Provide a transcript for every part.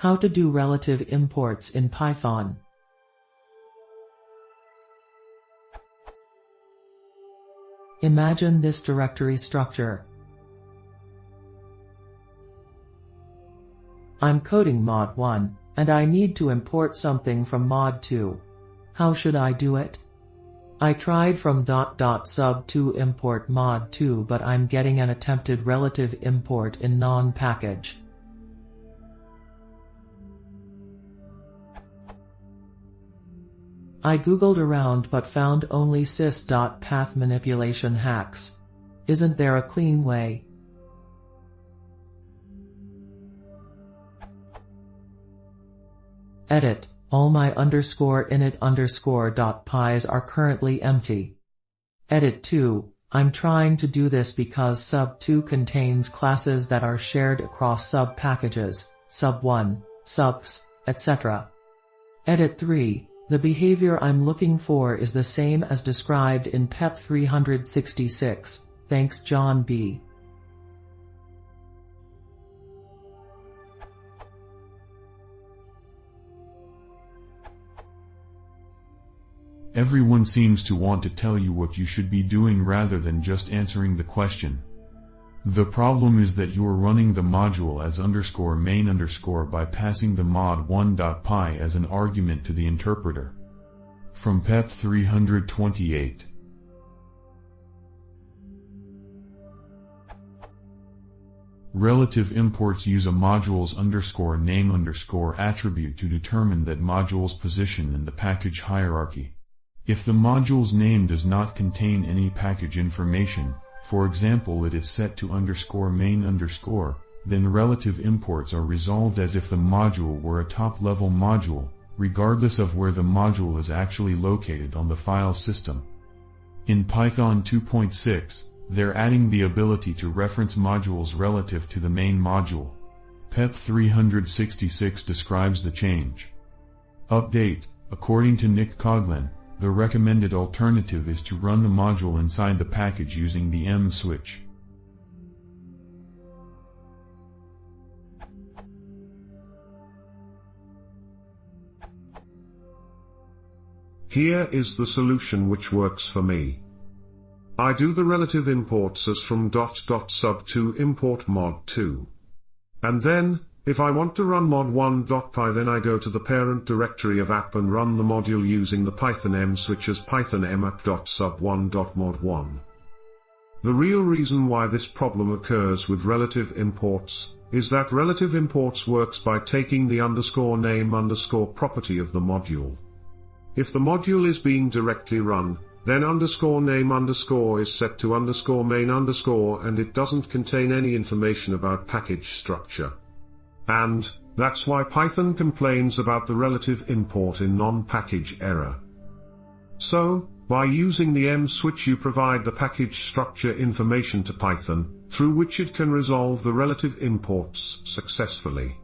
How to do relative imports in Python. Imagine this directory structure. I'm coding mod 1, and I need to import something from mod 2. How should I do it? I tried from ..sub to import mod 2, but I'm getting an attempted relative import in non-package. I googled around but found only sys.path manipulation hacks. Isn't there a clean way? Edit. All my _init_.pys are currently empty. Edit 2. I'm trying to do this because sub2 contains classes that are shared across sub-packages, sub1, subs, etc. Edit 3. The behavior I'm looking for is the same as described in PEP 366. Thanks John B. Everyone seems to want to tell you what you should be doing rather than just answering the question. The problem is that you're running the module as _main_ by passing the mod1.py as an argument to the interpreter. From PEP 328. Relative imports use a module's _name_ attribute to determine that module's position in the package hierarchy. If the module's name does not contain any package information, for example it is set to _main_, then relative imports are resolved as if the module were a top-level module, regardless of where the module is actually located on the file system. In Python 2.6, they're adding the ability to reference modules relative to the main module. PEP 366 describes the change. Update. According to Nick Coughlin, the recommended alternative is to run the module inside the package using the M switch. Here is the solution which works for me. I do the relative imports as from ..sub to import mod 2. And then, if I want to run mod1.py, then I go to the parent directory of app and run the module using the Python M switch as pythonmapp.sub1.mod1. The real reason why this problem occurs with relative imports is that relative imports works by taking the _name_ property of the module. If the module is being directly run, then _name_ is set to _main_ and it doesn't contain any information about package structure. And that's why Python complains about the relative import in non-package error. So, by using the M switch you provide the package structure information to Python, through which it can resolve the relative imports successfully.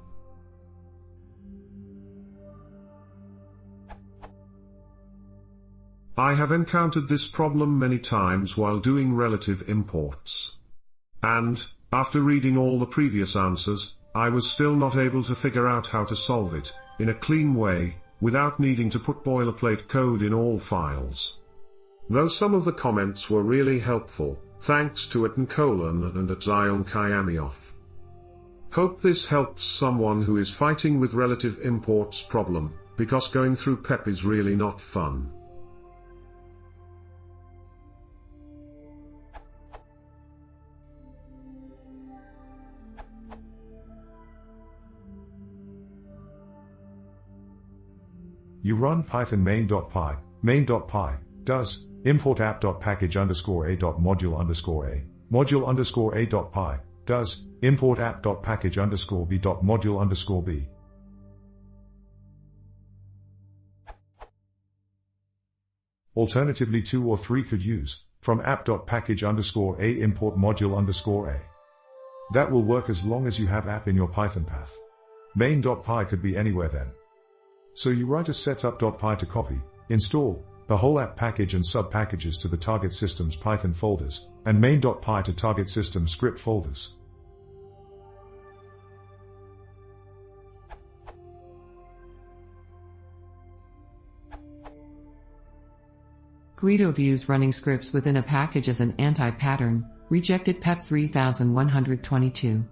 I have encountered this problem many times while doing relative imports. And, after reading all the previous answers, I was still not able to figure out how to solve it, in a clean way, without needing to put boilerplate code in all files. Though some of the comments were really helpful, thanks to @Colon and @Zion Kyamioff. Hope this helps someone who is fighting with relative imports problem, because going through PEP is really not fun. You run python main.py. Main.py does import app.package_a.module_a. Module_a.py does import app.package_b.module_b. Alternatively 2 or 3 could use from app.package_a import module_a. That will work as long as you have app in your Python path. Main.py could be anywhere then. So you write a setup.py to copy, install the whole app package and sub-packages to the target system's Python folders, and main.py to target system script folders. Guido views running scripts within a package as an anti-pattern, rejected PEP 3122.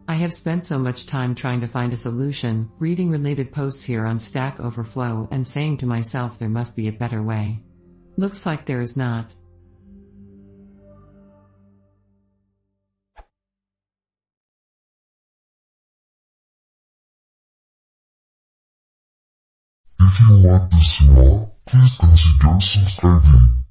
I have spent so much time trying to find a solution, reading related posts here on Stack Overflow and saying to myself there must be a better way. Looks like there is not. If you like this more, please consider subscribing.